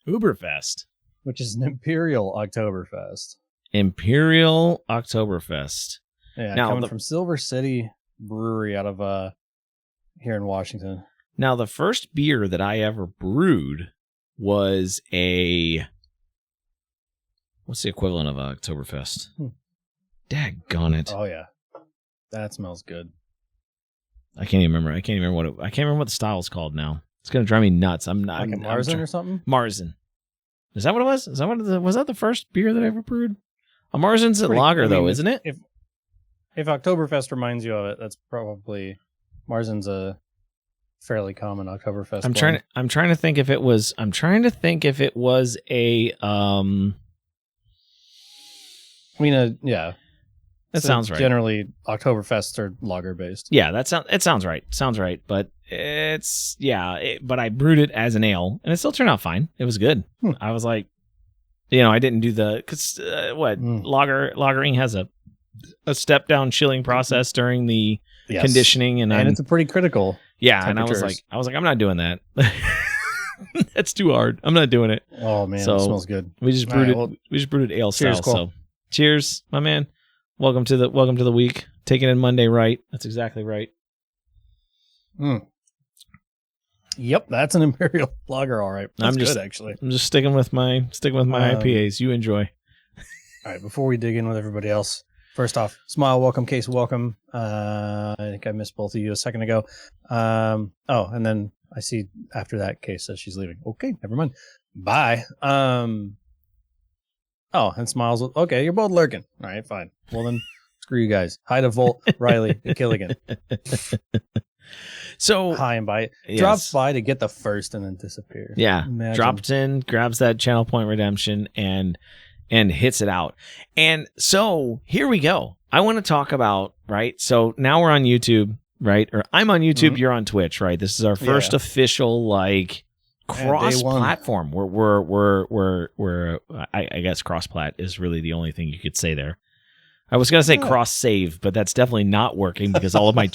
Uberfest. which is an Imperial Oktoberfest. Imperial Oktoberfest. Yeah, now coming from Silver City Brewery out of here in Washington. Now, the first beer that I ever brewed was what's the equivalent of Oktoberfest? Daggone it. Oh, yeah. That smells good. I can't even remember. I can't remember what the style is called now. It's going to drive me nuts. Like a Marzen or something? Marzen. Is that what it was? Was that the first beer that I ever brewed? A Marzen's a lager, though, isn't it? If Oktoberfest reminds you of it, that's probably Marzen's a fairly common Oktoberfest. I'm trying to think if it was a yeah. That sounds right. Generally, Oktoberfests are lager based. Yeah, it sounds right. Sounds right, but but I brewed it as an ale, and it still turned out fine. It was good. I was like, I didn't do lagering has a step down chilling process during the conditioning, and it's a pretty critical. Yeah, and I was like, I'm not doing that. That's too hard. I'm not doing it. Oh man, it smells good. We just brewed it. We just brewed it ale style. Cole. So, cheers, my man. Welcome to the week. Taking in Monday right. That's exactly right. Yep, that's an Imperial Lager. All right, that's good actually. I'm just sticking with my IPAs. You enjoy. All right, before we dig in with everybody else, first off, Smile, welcome, Case, welcome. I think I missed both of you a second ago. And then I see after that, Case says she's leaving. Okay, never mind. Bye. And Smiles. Okay, you're both lurking. All right, fine. Well then, screw you guys. Hi to Volt, Riley, and Killigan. So hi and bye. Yes. Drops by to get the first and then disappears. Yeah, drops in, grabs that channel point redemption, and hits it out. And so here we go. I want to talk about, right? So now we're on YouTube, right? Or I'm on YouTube. You're on Twitch, right? This is our first official cross-platform. We're I guess cross-plat is really the only thing you could say there. I was gonna say cross-save, but that's definitely not working because all of my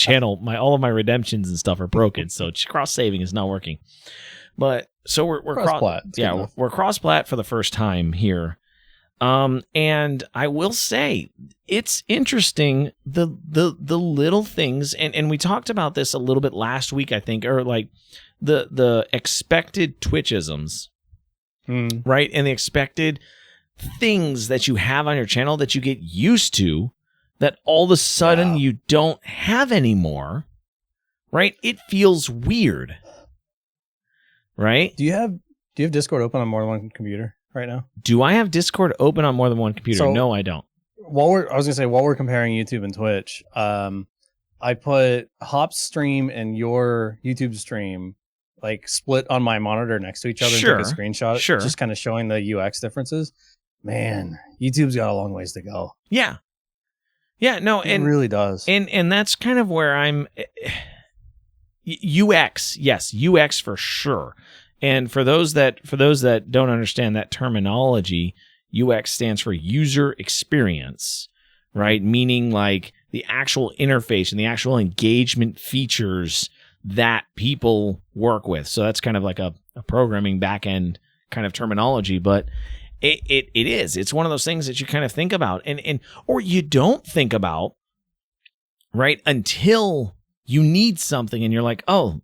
all of my redemptions and stuff are broken. So cross-saving is not working. But so we're cross-plat. We're cross-plat for the first time here. And I will say it's interesting the little things, and we talked about this a little bit last week, I think, or like the expected Twitchisms, right? And the expected things that you have on your channel that you get used to that all of a sudden you don't have anymore, right? It feels weird, right? Do you have Discord open on more than one computer right now? Do I have Discord open on more than one computer? So, no, I don't. While we're comparing YouTube and Twitch, I put Hop's stream and your YouTube stream like split on my monitor next to each other and took a screenshot, just kind of showing the UX differences. Man, YouTube's got a long ways to go. Yeah, no, it really does. And that's kind of where I'm. UX, yes, UX for sure. And for those that don't understand that terminology, UX stands for user experience, right? Meaning like the actual interface and the actual engagement features that people work with. So that's kind of like a programming back-end kind of terminology, but it's one of those things that you kind of think about and or you don't think about, right? Until you need something and you're like, oh,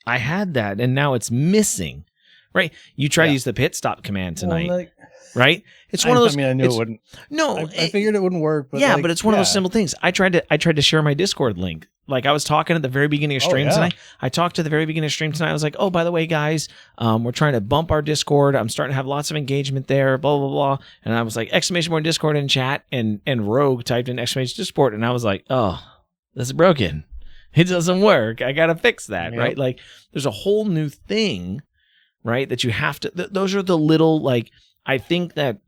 I had that and now it's missing, right? You try to use the pit stop command tonight, right? It's one of those. I mean, I knew it wouldn't. No, I figured it wouldn't work. But but it's one of those simple things. I tried to share my Discord link. Like I was talking at the very beginning of stream tonight. I talked to the very beginning of stream tonight. I was like, oh, by the way, guys, we're trying to bump our Discord. I'm starting to have lots of engagement there, blah, blah, blah. And I was like, exclamation Discord in chat. And Rogue typed in exclamation Discord. And I was like, oh, this is broken. It doesn't work. I got to fix that, right? Like there's a whole new thing, right? That you have to, those are the little, like, I think that,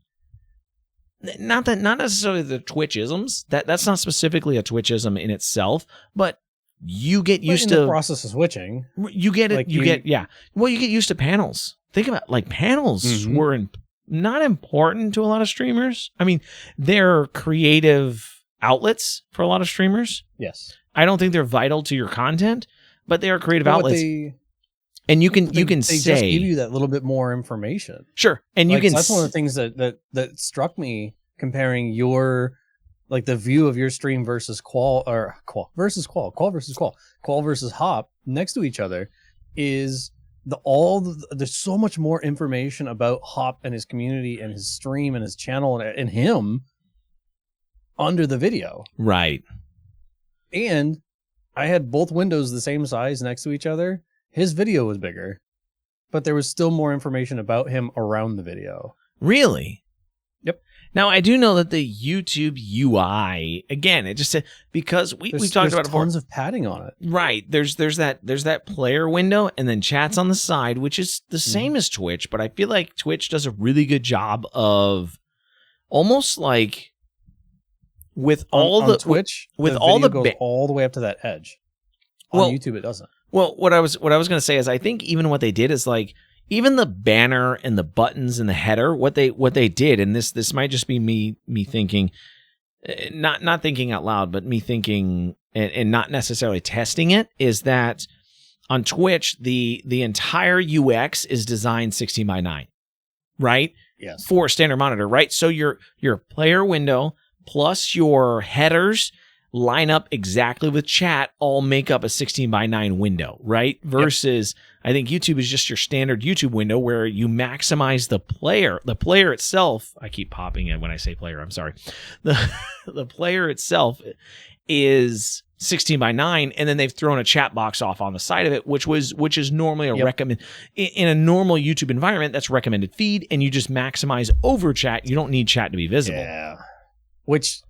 not necessarily the Twitchisms. That's not specifically a Twitchism in itself, but you get used to the process of switching. You get it. Like you get used to panels. Think about like panels were not important to a lot of streamers. I mean, they're creative outlets for a lot of streamers. Yes. I don't think they're vital to your content, but they are creative outlets. And you can they say just give you that little bit more information. Sure. And you can that's one of the things that struck me comparing your like the view of your stream versus Qual versus Hop next to each other is there's so much more information about Hop and his community and his stream and his channel and him under the video. Right. And I had both windows the same size next to each other. His video was bigger, but there was still more information about him around the video. Really? Yep. Now, I do know that the YouTube UI, again, it just said, because we've talked about it before. Tons of padding on it. Right. There's that player window and then chats on the side, which is the same as Twitch, but I feel like Twitch does a really good job of almost like with all the Twitch, with the all the goes all the way up to that edge. On YouTube, it doesn't. Well, what I was going to say is I think even what they did is like even the banner and the buttons and the header, what they did, and this might just be me thinking, not thinking out loud, but me thinking and not necessarily testing it, is that on Twitch the entire UX is designed 16:9, right? Yes. For standard monitor, right? So your player window plus your headers line up exactly with chat, all make up a 16:9 window, right? Versus, I think YouTube is just your standard YouTube window where you maximize the player. The player itself, I keep popping it when I say player, I'm sorry. The player itself is 16:9, and then they've thrown a chat box off on the side of it, which is normally a recommend in a normal YouTube environment. That's recommended feed, and you just maximize over chat. You don't need chat to be visible. Yeah, which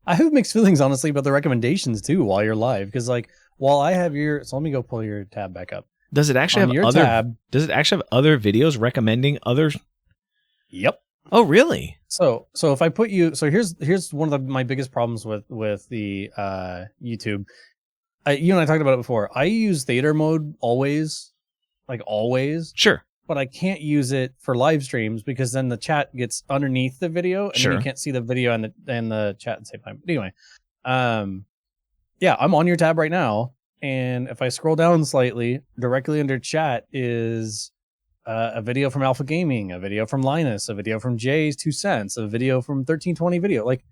I have mixed feelings, honestly, about the recommendations too while you're live, because like while I have so let me go pull your tab back up. Does it actually have other videos recommending others? Yep. Oh, really? So if I put you, here's one of my biggest problems with the YouTube. You and I talked about it before. I use theater mode always. Sure. But I can't use it for live streams because then the chat gets underneath the video and then you can't see the video and the chat at the same time. But anyway, I'm on your tab right now, and if I scroll down slightly, directly under chat is a video from Alpha Gaming, a video from Linus, a video from Jay's 2 cents, a video from 1320 video. Like,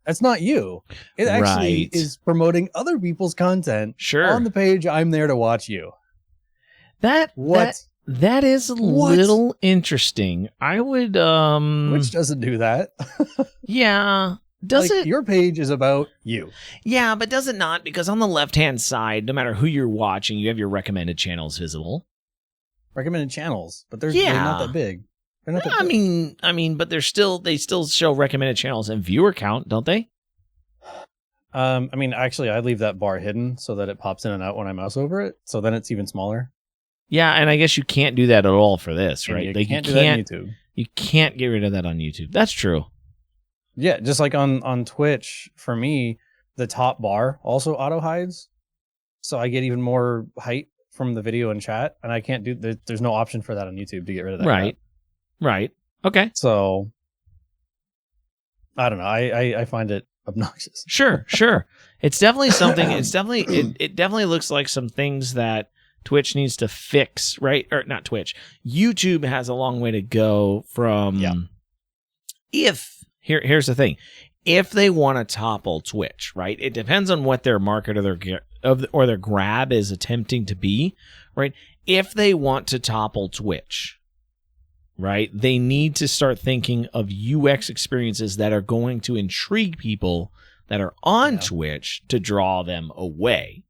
that's not you. It actually is promoting other people's content. Sure. On the page, I'm there to watch you. That is a little interesting. I would Which doesn't do that. Yeah. Does it? Your page is about you. Yeah, but does it not? Because on the left-hand side, no matter who you're watching, you have your recommended channels visible. Recommended channels, but they're not that big. They're not that big. I mean, but they still show recommended channels and viewer count, don't they? Actually, I leave that bar hidden so that it pops in and out when I mouse over it. So then it's even smaller. Yeah, and I guess you can't do that at all for this, right? You can't do that on YouTube. You can't get rid of that on YouTube. That's true. Yeah, just like on Twitch, for me, the top bar also auto hides. So I get even more height from the video and chat, and I can't there's no option for that on YouTube to get rid of that. Right. Crap. Right. Okay. So I don't know. I find it obnoxious. Sure. It's definitely something. It definitely looks like some things that Twitch needs to fix, right? Or not Twitch. YouTube has a long way to go from here's the thing. If they want to topple Twitch, right? It depends on what their market or their grab is attempting to be, right? If they want to topple Twitch, right? They need to start thinking of UX experiences that are going to intrigue people that are on Twitch to draw them away,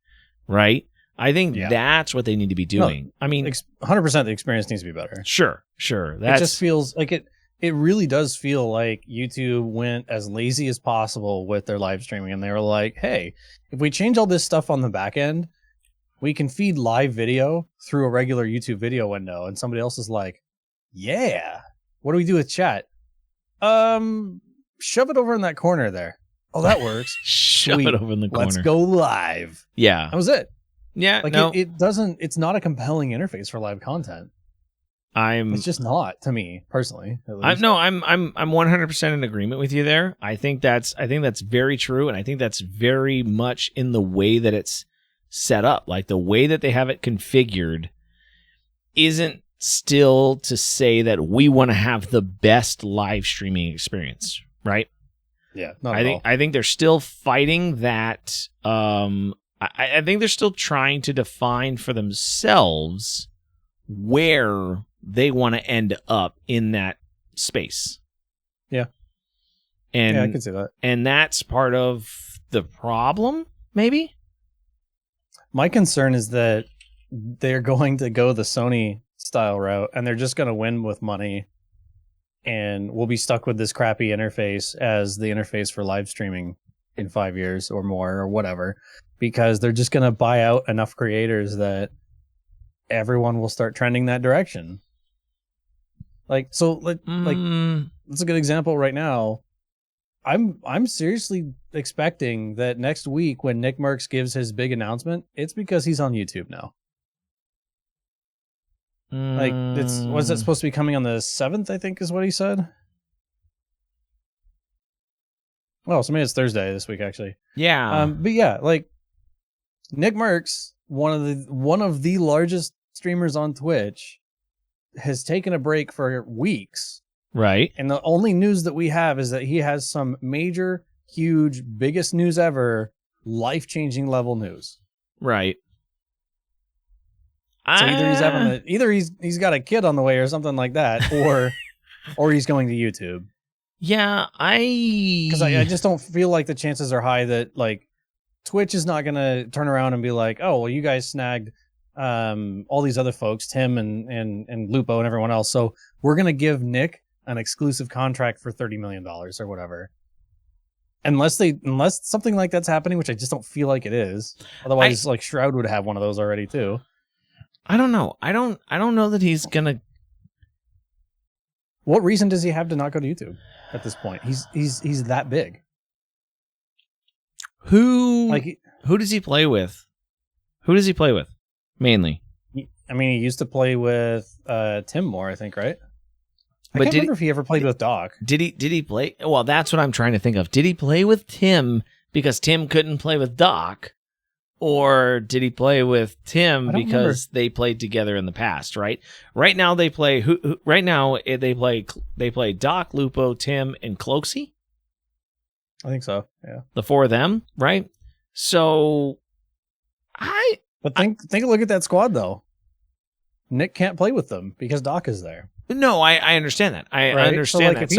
right? I think that's what they need to be doing. No, I mean, 100% the experience needs to be better. Sure. It just feels like it really does feel like YouTube went as lazy as possible with their live streaming, and they were like, hey, if we change all this stuff on the back end, we can feed live video through a regular YouTube video window. And somebody else is like, yeah, what do we do with chat? Shove it over in that corner there. Oh, that works. Shove it over in the corner. Let's go live. Yeah. That was it. Yeah, it's not a compelling interface for live content. It's just not, to me personally. I'm 100% in agreement with you there. I think that's very true, and I think that's very much in the way that it's set up, like the way that they have it configured isn't still to say that we want to have the best live streaming experience, right? Yeah, not at all. I think they're still fighting that. I think they're still trying to define for themselves where they want to end up in that space. Yeah. And I can see that. And that's part of the problem, maybe? My concern is that they're going to go the Sony style route and they're just going to win with money, and we'll be stuck with this crappy interface as the interface for live streaming in 5 years or more or whatever, because they're just going to buy out enough creators that everyone will start trending that direction. Like that's a good example right now. I'm seriously expecting that next week when Nick Merckx gives his big announcement, it's because he's on YouTube now. Like, was it supposed to be coming on the 7th, I think is what he said? Well, so maybe it's Thursday this week, actually. Yeah. But yeah, like, Nick Merckx, one of the largest streamers on Twitch, has taken a break for weeks. Right. And the only news that we have is that he has some major, huge, biggest news ever, life-changing level news. Right. So either he's got a kid on the way or something like that, or he's going to YouTube. Yeah, because I just don't feel like the chances are high that like Twitch is not going to turn around and be like, oh well, you guys snagged all these other folks, Tim and Lupo and everyone else, so we're going to give Nick an exclusive contract for $30 million or whatever. Unless something like that's happening, which I just don't feel like it is. Otherwise, like Shroud would have one of those already too. I don't know. I don't know that he's gonna. What reason does he have to not go to YouTube at this point? He's that big. Who does he play with? Who does he play with mainly? I mean, he used to play with Tim more, I think, right? I can't remember if he ever played with Doc. Did he play? Well, that's what I'm trying to think of. Did he play with Tim because Tim couldn't play with Doc? Or did he play with Tim because they played together in the past? Right now they play. They play Doc, Lupo, Tim, and Cloakzy. I think so. Yeah, the four of them, right? So, think a look at that squad though. Nick can't play with them because Doc is there. No, I understand that. I understand that. If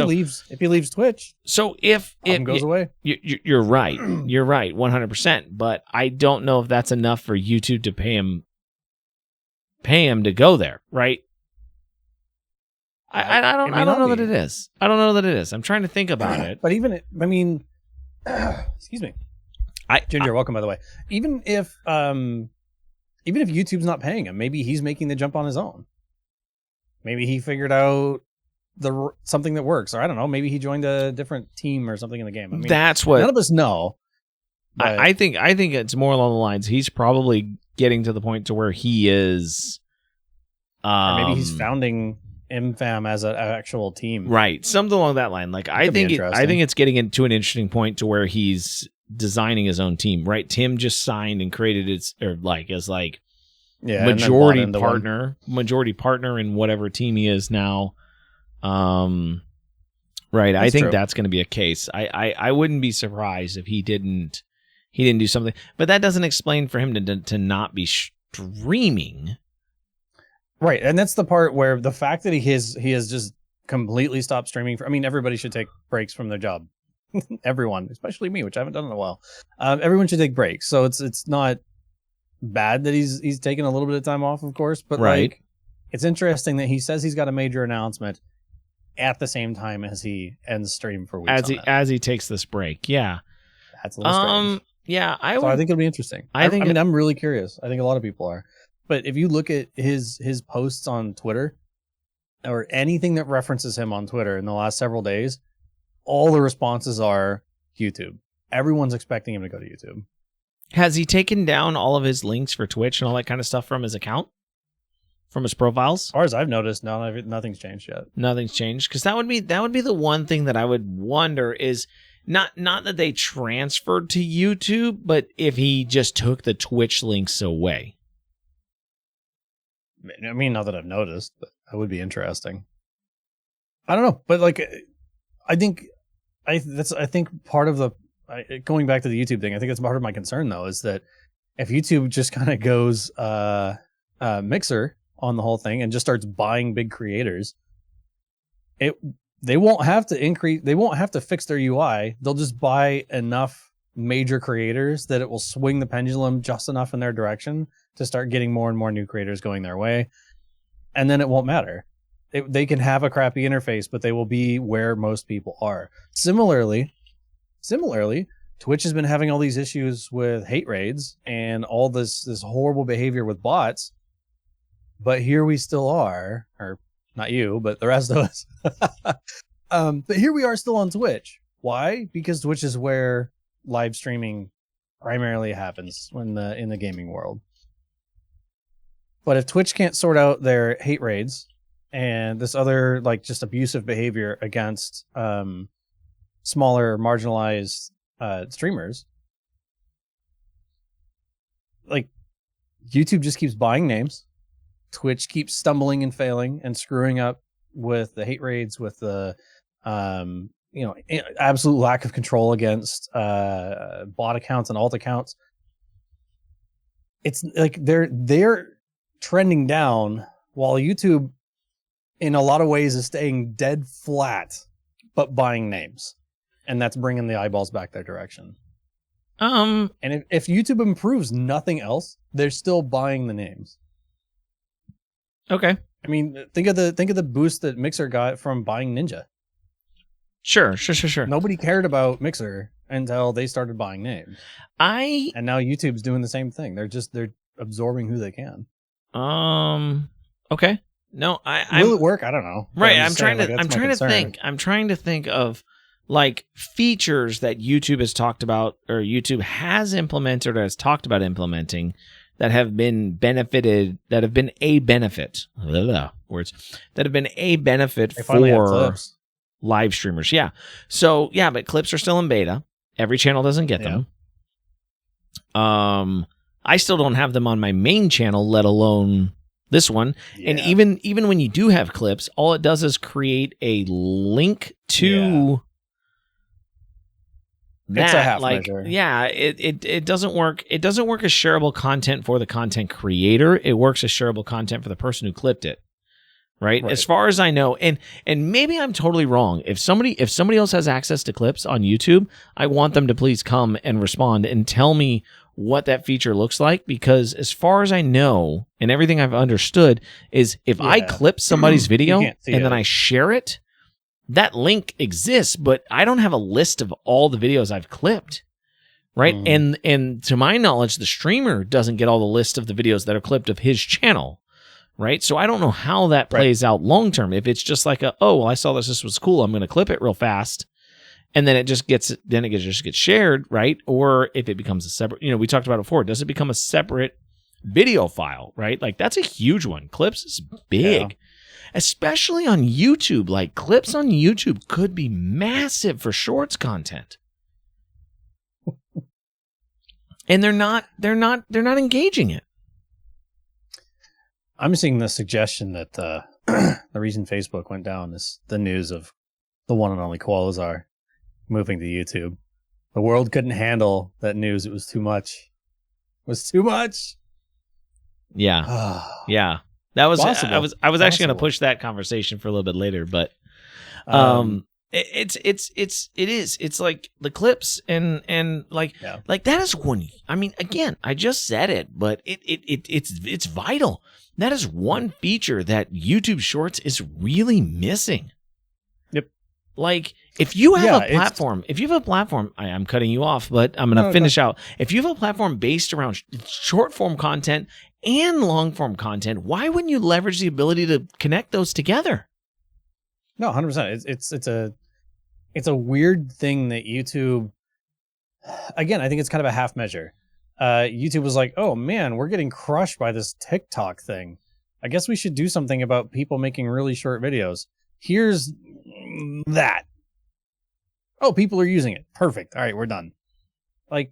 he leaves Twitch, so if it goes away, you're right. You're right, 100%. But I don't know if that's enough for YouTube to pay him to go there, right? I don't know that it is. I don't know that it is. I'm trying to think about it. But excuse me, Ginger, welcome by the way. Even if YouTube's not paying him, maybe he's making the jump on his own. Maybe he figured out something that works, or I don't know. Maybe he joined a different team or something in the game. I mean, that's what none of us know. I think it's more along the lines. He's probably getting to the point to where he is. Or maybe he's founding MFAM as an actual team, right? Something along that line. Like I think it's getting into an interesting point to where he's designing his own team. Right? Tim just signed and created majority partner in whatever team he is now. Right. I think that's going to be a case. I wouldn't be surprised if he didn't do something, but that doesn't explain for him to not be streaming. Right. And that's the part where the fact that he has just completely stopped streaming everybody should take breaks from their job. Everyone, especially me, which I haven't done in a while. Everyone should take breaks. So it's not bad that he's taking a little bit of time off, of course, but right. Like it's interesting that he says he's got a major announcement at the same time as he ends stream for weeks as he takes this break. Yeah, that's a little strange. Yeah, I think it'll be interesting. I'm really curious. I think a lot of people are, but if you look at his posts on Twitter or anything that references him on Twitter in the last several days, all the responses are YouTube. Everyone's expecting him to go to YouTube. Has he taken down all of his links for Twitch and all that kind of stuff from his account? From his profiles? As far as I've noticed, no, nothing's changed yet. Nothing's changed? Because that would be the one thing that I would wonder is not that they transferred to YouTube, but if he just took the Twitch links away. I mean, not that I've noticed, but that would be interesting. I don't know, but like, I think part of the going back to the YouTube thing, I think that's part of my concern though, is that if YouTube just kind of goes Mixer on the whole thing and just starts buying big creators, they won't have to fix their UI. They'll just buy enough major creators that it will swing the pendulum just enough in their direction to start getting more and more new creators going their way. And then it won't matter. They can have a crappy interface, but they will be where most people are. Similarly, Twitch has been having all these issues with hate raids and all this horrible behavior with bots. But here we still are, or not you, but the rest of us. But here we are still on Twitch. Why? Because Twitch is where live streaming primarily happens in the gaming world. But if Twitch can't sort out their hate raids and this other like just abusive behavior against smaller marginalized streamers, like YouTube just keeps buying names. Twitch keeps stumbling and failing and screwing up with the hate raids, with the absolute lack of control against bot accounts and alt accounts. It's like they're trending down while YouTube in a lot of ways is staying dead flat but buying names, and that's bringing the eyeballs back their direction. And if YouTube improves nothing else, they're still buying the names. Okay. I mean, think of the boost that Mixer got from buying Ninja. Sure. Nobody cared about Mixer until they started buying names. And now YouTube's doing the same thing. They're absorbing who they can. Okay. No, will it work? I don't know. Right. I'm trying to think of like features that YouTube has talked about, or YouTube has implemented or has talked about implementing, that have been a benefit for live streamers. Yeah. So yeah, but clips are still in beta. Every channel doesn't get them. I still don't have them on my main channel, let alone this one. Yeah. And even when you do have clips, all it does is create a link to that. It's a half measure. Yeah, it doesn't work. It doesn't work as shareable content for the content creator. It works as shareable content for the person who clipped it. Right? As far as I know, and maybe I'm totally wrong. If somebody else has access to clips on YouTube, I want them to please come and respond and tell me what that feature looks like, because as far as I know and everything I've understood is if I clip somebody's video and then I share it, that link exists, but I don't have a list of all the videos I've clipped. Right? And to my knowledge, the streamer doesn't get all the list of the videos that are clipped of his channel. Right. So I don't know how that plays out long term. If it's just like I saw this was cool, I'm going to clip it real fast, and then it just gets shared, right? Or if it becomes a separate, we talked about it before, does it become a separate video file, right? Like that's a huge one. Clips is big, especially on YouTube. Like clips on YouTube could be massive for shorts content, and they're not engaging it. I'm seeing the suggestion that the reason Facebook went down is the news of the one and only Quasar moving to YouTube. The world couldn't handle that news. It was too much. Yeah. Yeah. That was possible. I was actually going to push that conversation for a little bit later, but it is. It's like the clips and like that is one. I mean, again, I just said it, but it's vital. That is one feature that YouTube Shorts is really missing. Yep. Like if you have a platform, I'm cutting you off, but I'm going to finish out. If you have a platform based around short form content and long form content, why wouldn't you leverage the ability to connect those together? No, 100%. It's a weird thing that YouTube, again, I think it's kind of a half measure. YouTube was like, oh man, we're getting crushed by this TikTok thing. I guess we should do something about people making really short videos. Here's that. oh, people are using it. Perfect. All right, we're done. Like,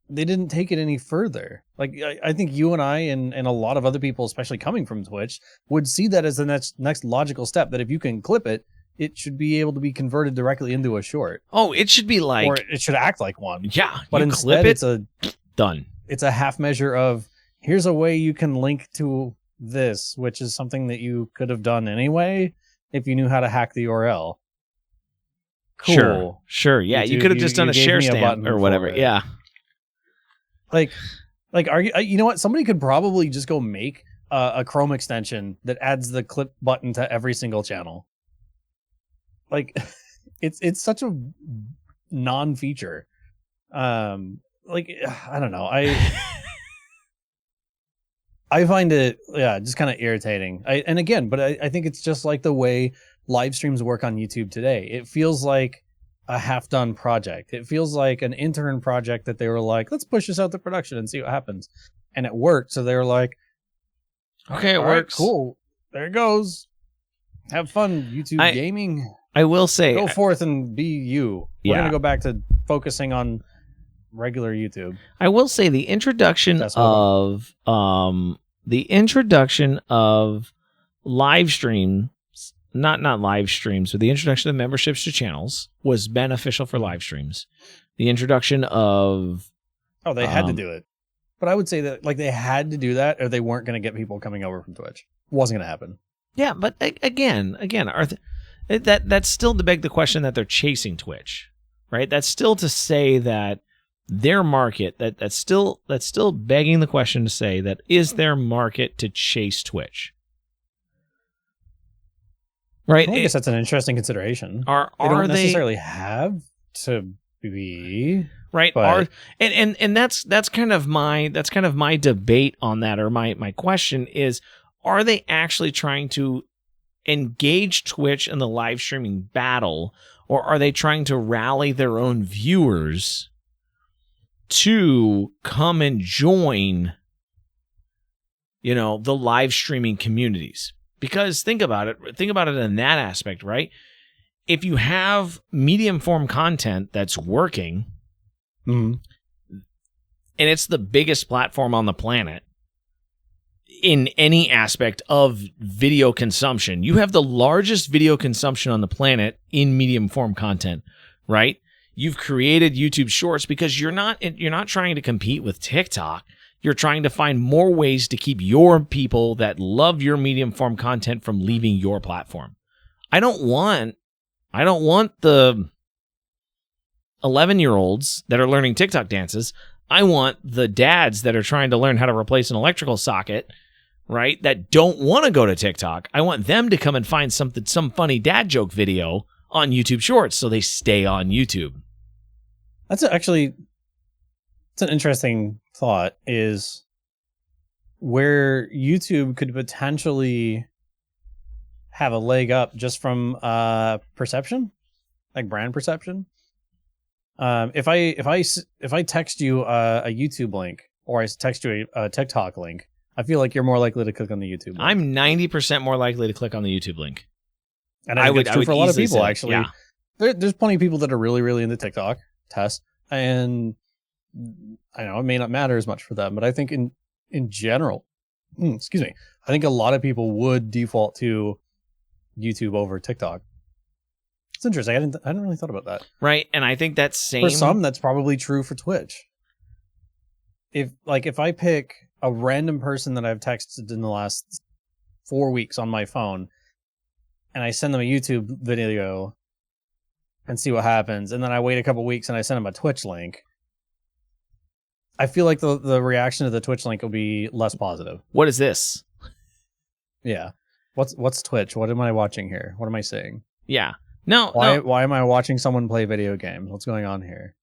they didn't take it any further. Like, I think you and I and a lot of other people, especially coming from Twitch, would see that as the next logical step, that if you can clip it, it should be able to be converted directly into a short. Oh, it should be like... Or it should act like one. Yeah, but instead, done. It's a half measure of, here's a way you can link to this, which is something that you could have done anyway if you knew how to hack the URL. Cool. Sure. Yeah, you could have just done a share stamp or whatever. Yeah. Like, you know what? Somebody could probably just go make a Chrome extension that adds the clip button to every single channel. Like, it's such a non-feature. Like, I don't know. I find it, just kind of irritating. And again, but I think it's just like the way live streams work on YouTube today. It feels like a half-done project. It feels like an intern project that they were like, let's push this out to production and see what happens. And it worked. So they were like, okay, it works. Right, cool. There it goes. Have fun, YouTube gaming. I will say, go forth and be you. We're going to go back to focusing on regular YouTube. I will say the introduction of live stream, not live streams, but the introduction of memberships to channels was beneficial for live streams. The introduction of they had to do it. But I would say that, like, they had to do that or they weren't going to get people coming over from Twitch. It wasn't going to happen. Yeah, but again, that's still to beg the question that they're chasing Twitch, right? That's still to say that their market, that's still begging the question to say that is their market to chase Twitch, right? I guess that's an interesting consideration. They don't necessarily have to be right, but... and that's kind of my debate on that, or my question is, are they actually trying to engage Twitch in the live streaming battle, or are they trying to rally their own viewers to come and join, the live streaming communities? Because think about it in that aspect, right? If you have medium form content that's working, and it's the biggest platform on the planet in any aspect of video consumption, you have the largest video consumption on the planet in medium form content, right? You've created YouTube Shorts because you're not trying to compete with TikTok. You're trying to find more ways to keep your people that love your medium form content from leaving your platform. I don't want the 11-year-olds that are learning TikTok dances. I want the dads that are trying to learn how to replace an electrical socket, right, that don't want to go to TikTok. I want them to come and find some funny dad joke video on YouTube Shorts so they stay on YouTube. It's an interesting thought, is where YouTube could potentially have a leg up just from perception, like brand perception. If I text you a YouTube link, or I text you a TikTok link, I feel like you're more likely to click on the YouTube link. I'm 90% more likely to click on the YouTube link. And I would for a lot of people, actually. Yeah. There's plenty of people that are really, really into TikTok, Tess, and I know it may not matter as much for them, but I think in general, I think a lot of people would default to YouTube over TikTok. It's interesting. I hadn't really thought about that. Right, and I think that's for some, that's probably true for Twitch. If I pick a random person that I've texted in the last 4 weeks on my phone, and I send them a YouTube video and see what happens, and then I wait a couple weeks and I send them a Twitch link, I feel like the reaction to the Twitch link will be less positive. What is this? Yeah. What's Twitch? What am I watching here? What am I seeing? Yeah. No. Why am I watching someone play video games? What's going on here?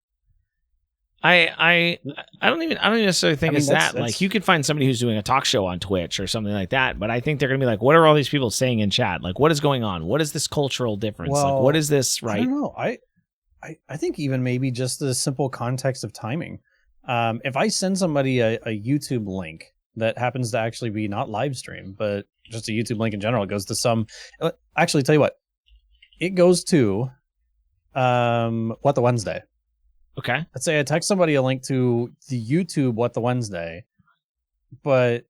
I don't even necessarily think it's that. Like, you could find somebody who's doing a talk show on Twitch or something like that, but I think they're gonna be like, what are all these people saying in chat? Like, what is going on? What is this cultural difference? Well, like, what is this, right? I don't know. I think even maybe just the simple context of timing. If I send somebody a YouTube link that happens to actually be not live stream, but just a YouTube link in general, it goes to some... Actually, tell you what. It goes to What the Wednesday. Okay. Let's say I text somebody a link to the YouTube What the Wednesday, but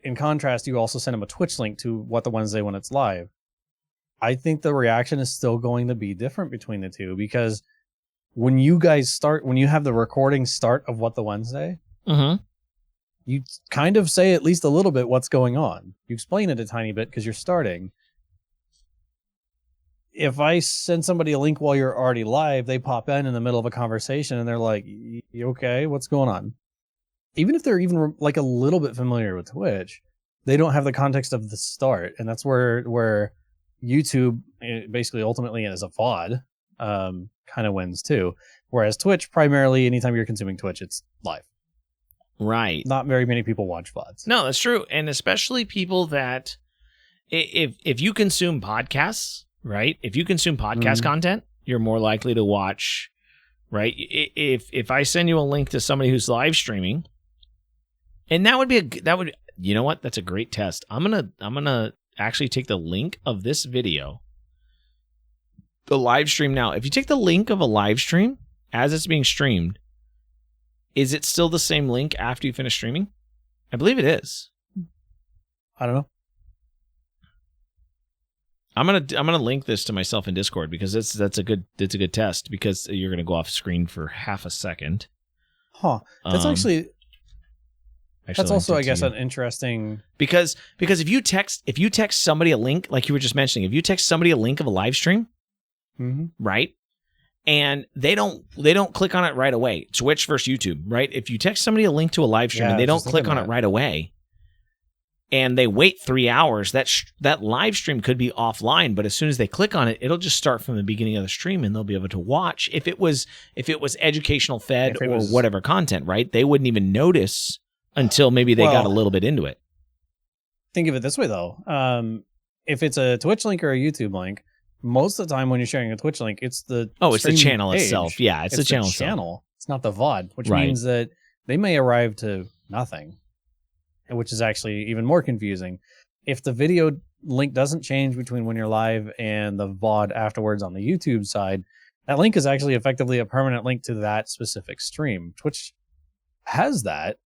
in contrast, you also send them a Twitch link to What the Wednesday when it's live. I think the reaction is still going to be different between the two, because when you have the recording start of What the Wednesday, you kind of say at least a little bit what's going on. You explain it a tiny bit because you're starting. If I send somebody a link while you're already live, they pop in the middle of a conversation and they're like, "You okay? What's going on?" Even if they're even like a little bit familiar with Twitch, they don't have the context of the start, and that's where YouTube basically ultimately as a VOD kind of wins too. Whereas Twitch, primarily, anytime you're consuming Twitch, it's live. Right. Not very many people watch VODs. No, that's true, and especially people that if you consume podcasts. Right? If you consume podcast content, you're more likely to watch, right? If I send you a link to somebody who's live streaming, and you know what? That's a great test. I'm gonna actually take the link of this video, the live stream now. If you take the link of a live stream as it's being streamed, is it still the same link after you finish streaming? I believe it is. I don't know. I'm gonna link this to myself in Discord because it's a good test, because you're gonna go off screen for half a second. Huh. That's that's also, I guess, an interesting, because if you text somebody a link, like you were just mentioning, if you text somebody a link of a live stream, right, and they don't click on it right away, Twitch versus YouTube, right? If you text somebody a link to a live stream and they don't click on it right away, and they wait 3 hours, that live stream could be offline, but as soon as they click on it, it'll just start from the beginning of the stream, and they'll be able to watch. If it was educational fed or whatever content, right? They wouldn't even notice until maybe they got a little bit into it. Think of it this way, though. If it's a Twitch link or a YouTube link, most of the time when you're sharing a Twitch link, it's the channel page. itself. Yeah, it's the channel itself. It's not the VOD, which means that they may arrive to nothing, which is actually even more confusing. If the video link doesn't change between when you're live and the VOD afterwards on the YouTube side, that link is actually effectively a permanent link to that specific stream. Twitch has that,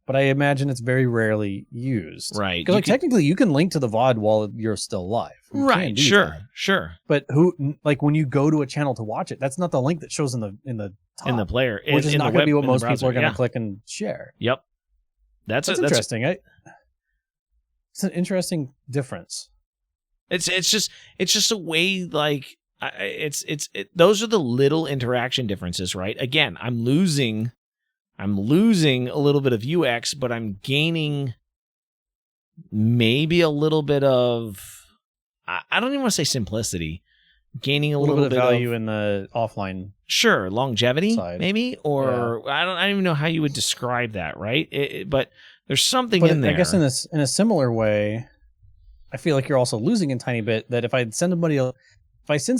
but I imagine it's very rarely used. Right. Because technically you can link to the VOD while you're still live. Right, sure. But when you go to a channel to watch it, that's not the link that shows in the top. In the player. Which is not going to be what most people are going to click and share. Yep. That's interesting. It's an interesting difference. It's just a way, like, those are the little interaction differences, right? Again, I'm losing a little bit of UX, but I'm gaining maybe a little bit of, I don't even want to say simplicity, gaining a little bit of value in the offline. Sure, longevity side. Maybe, or I don't even know how you would describe that, right? But there's something in there. I guess in a similar way, I feel like you're also losing a tiny bit. That if I send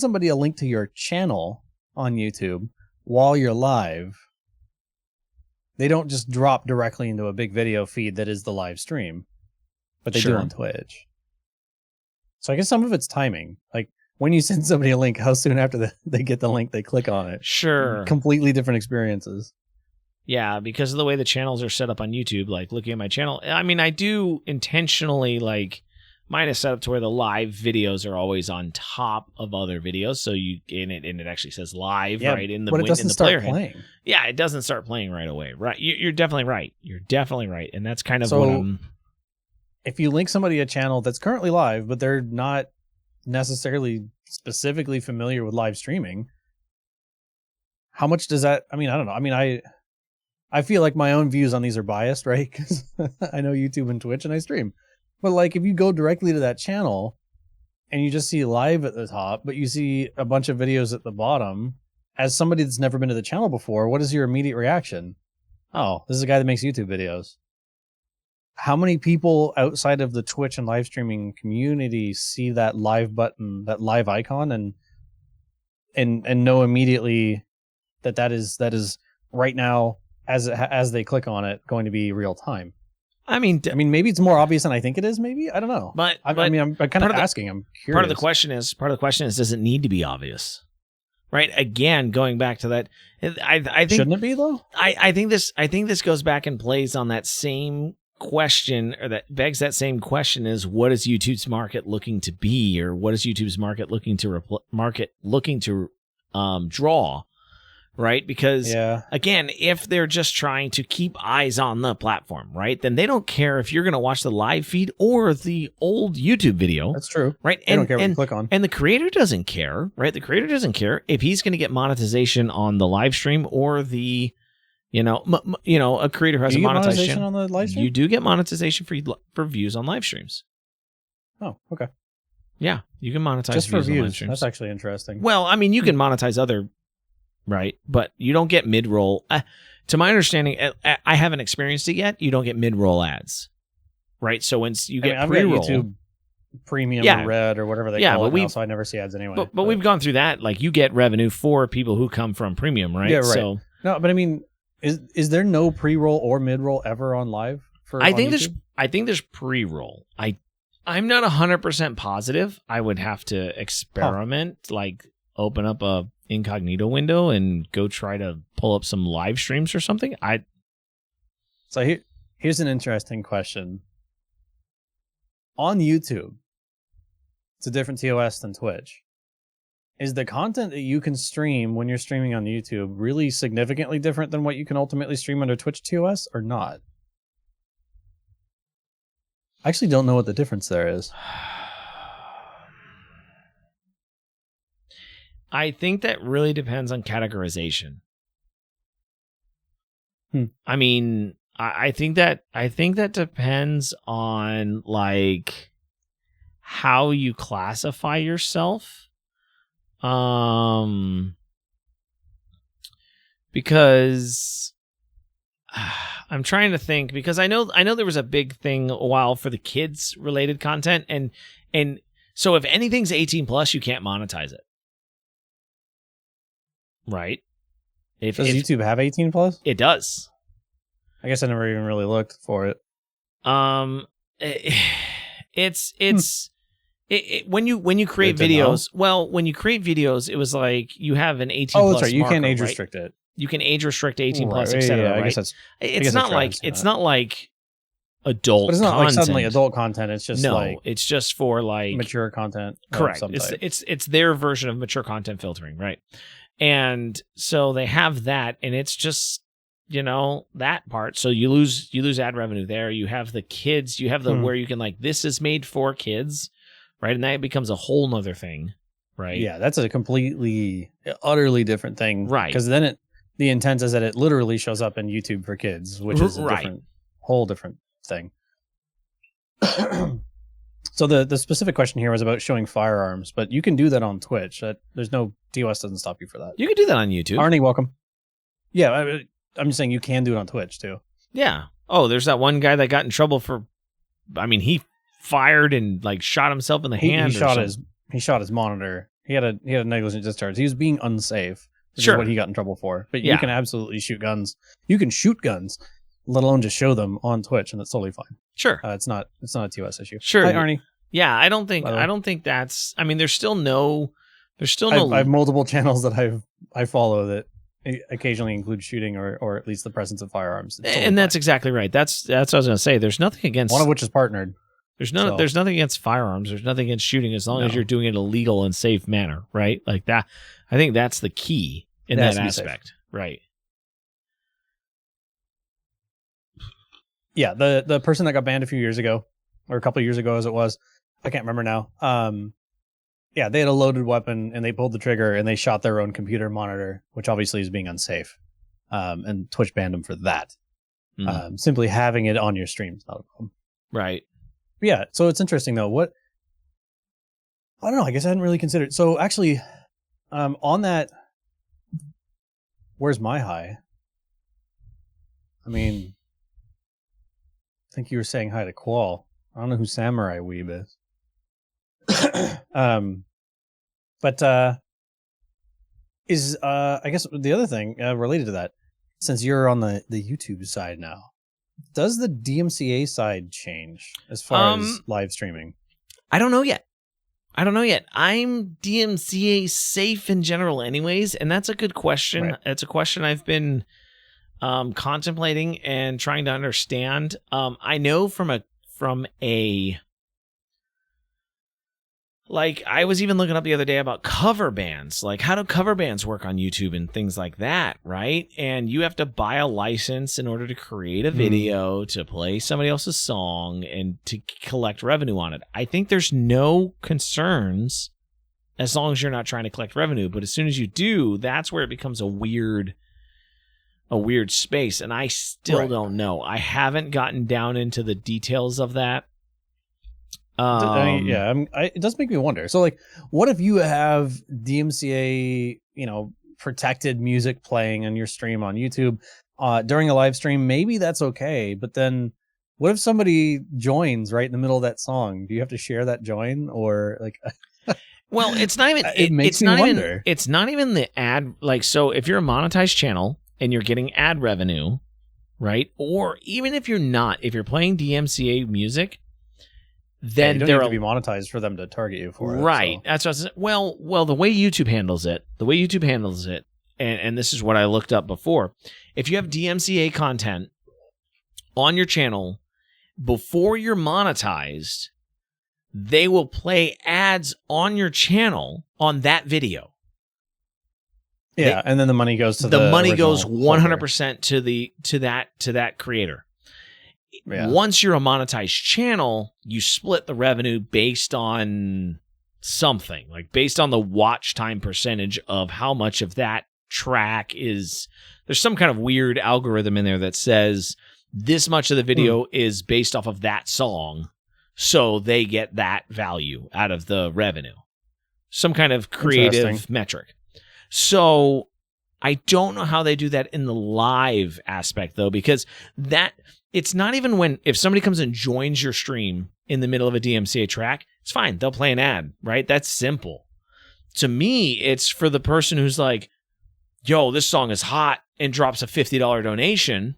somebody a link to your channel on YouTube while you're live, they don't just drop directly into a big video feed that is the live stream, but they do on Twitch. So I guess some of it's timing. Like, when you send somebody a link, how soon after they get the link, they click on it. Sure. Completely different experiences. Yeah, because of the way the channels are set up on YouTube, like looking at my channel, I mean, I do intentionally, like, mine is set up to where the live videos are always on top of other videos. So it actually says live, right? But it doesn't start playing. Yeah, it doesn't start playing right away. Right. You're definitely right. And that's kind of so, what I'm... If you link somebody a channel that's currently live, but they're not necessarily specifically familiar with live streaming, how much does that, I don't know. I feel like my own views on these are biased, right? Because I know YouTube and Twitch and I stream. But like, if you go directly to that channel and you just see live at the top, but you see a bunch of videos at the bottom, as somebody that's never been to the channel before, what is your immediate reaction? Oh, this is a guy that makes YouTube videos. How many people outside of the Twitch and live streaming community see that live button, that live icon, and know immediately that is right now, as they click on it, going to be real time? I mean, maybe it's more obvious than I think it is. Maybe, I don't know. I'm kind of asking. I'm curious. Part of the question is, does it need to be obvious? right? Again, going back to that, I think shouldn't it be though? I think this goes back and plays on that same question, or that begs that same question: is what is YouTube's market looking to be, or what is YouTube's market looking to draw? Right? Because again, if they're just trying to keep eyes on the platform, right, then they don't care if you're going to watch the live feed or the old YouTube video. That's true. Right? They don't care what you click on. And the creator doesn't care, right? The creator doesn't care if he's going to get monetization on the live stream or the, a creator who has a monetization on the live stream. You do get monetization for views on live streams. Oh, okay. Yeah, you can monetize just for views on live views. streams. That's actually interesting. Well, I mean, you can monetize other. Right, but you don't get mid-roll. To my understanding, I haven't experienced it yet. You don't get mid-roll ads, right? So once you get pre-roll, I've got YouTube Premium or Red or whatever they call it now, so I never see ads anyway. But we've gone through that. Like, you get revenue for people who come from Premium, right? Yeah, right. So, no, but I mean, is there no pre-roll or mid-roll ever on live? I think there's pre-roll. I'm not 100% positive. I would have to experiment, like open up a incognito window and go try to pull up some live streams or something. So here's an interesting question. On YouTube, it's a different TOS than Twitch. Is the content that you can stream when you're streaming on YouTube really significantly different than what you can ultimately stream under Twitch TOS or not? I actually don't know what the difference there is. I think that really depends on categorization. I mean, I think that depends on like how you classify yourself. Because I'm trying to think, because I know there was a big thing a while for the kids related content, and so if anything's 18 plus, you can't monetize it. Right? Does YouTube have 18 plus? It does. I guess I never even really looked for it. When you create videos, when you create videos, it was like you have an 18 plus. Oh, that's right. You marker, can age right? restrict it. You can age restrict 18 plus, right, etc. Yeah, right? I guess that's. It's not like adult. But it's not content. like suddenly adult content. It's just it's just for like mature content. Correct. It's their version of mature content filtering, right? And so they have that, and it's just that part. So you lose ad revenue there. You have the kids. You have the where you can like this is made for kids, right? And that becomes a whole nother thing, right? Yeah, that's a completely, utterly different thing, right? Because then the intent is that it literally shows up in YouTube for kids, which is a whole different thing. So the specific question here was about showing firearms, but you can do that on Twitch. There's no TOS doesn't stop you for that. You can do that on YouTube. Arnie, welcome. Yeah, I'm just saying you can do it on Twitch too. Yeah. Oh, there's that one guy that got in trouble for. I mean, he fired and like shot himself in the hand. He shot his monitor. He had a negligent discharge. He was being unsafe. Sure. Is what he got in trouble for. But you can absolutely shoot guns. You can shoot guns, let alone just show them on Twitch, and it's totally fine. Sure. It's not a TOS issue. Sure. Hi, Arnie. Yeah, I don't think that's. I mean, there's still no. I have multiple channels that I follow that occasionally include shooting or at least the presence of firearms. And that's exactly right. That's what I was going to say. There's nothing against one of which is partnered. There's nothing against firearms. There's nothing against shooting as long as you're doing it in a legal and safe manner, right? Like that. I think that's the key in that aspect, right? Yeah, the person that got banned a few years ago, or a couple of years ago as it was, I can't remember now. Yeah, they had a loaded weapon and they pulled the trigger and they shot their own computer monitor, which obviously is being unsafe. And Twitch banned them for that. Simply having it on your stream is not a problem. Right. But yeah, so it's interesting though. I don't know. I guess I hadn't really considered. So actually, on that, where's my high? I mean, I think you were saying hi to Qual. I don't know who Samurai Weeb is. But I guess the other thing related to that, since you're on the YouTube side now, does the DMCA side change as far as live streaming? I don't know yet. I don't know yet. I'm DMCA safe in general anyways, and that's a good question. Right. It's a question I've been contemplating and trying to understand. I know from a like, I was even looking up the other day about cover bands. Like, how do cover bands work on YouTube and things like that, right? And you have to buy a license in order to create a video, to play somebody else's song, and to collect revenue on it. I think there's no concerns as long as you're not trying to collect revenue. But as soon as you do, that's where it becomes a weird space. And I still don't know. I haven't gotten down into the details of that. It does make me wonder. So, like, what if you have DMCA, protected music playing on your stream on YouTube during a live stream? Maybe that's okay, but then what if somebody joins right in the middle of that song? Do you have to share that join, or like? Well, it's not even. It's not even the ad. Like, so if you're a monetized channel and you're getting ad revenue, right? Or even if you're not, if you're playing DMCA music. Then you don't have to be monetized for them to target you for it. Right. So. That's what I was saying. Well, the way YouTube handles it, and this is what I looked up before. If you have DMCA content on your channel, before you're monetized, they will play ads on your channel on that video. Yeah, and then the money goes to the money goes 100% to that creator. Yeah. Once you're a monetized channel, you split the revenue based on something, like based on the watch time percentage of how much of that track is. There's some kind of weird algorithm in there that says this much of the video is based off of that song, so they get that value out of the revenue. Some kind of creative metric. So I don't know how they do that in the live aspect, though, because it's not even if somebody comes and joins your stream in the middle of a DMCA track, it's fine. They'll play an ad, right? That's simple. To me, it's for the person who's like, yo, this song is hot, and drops a $50 donation.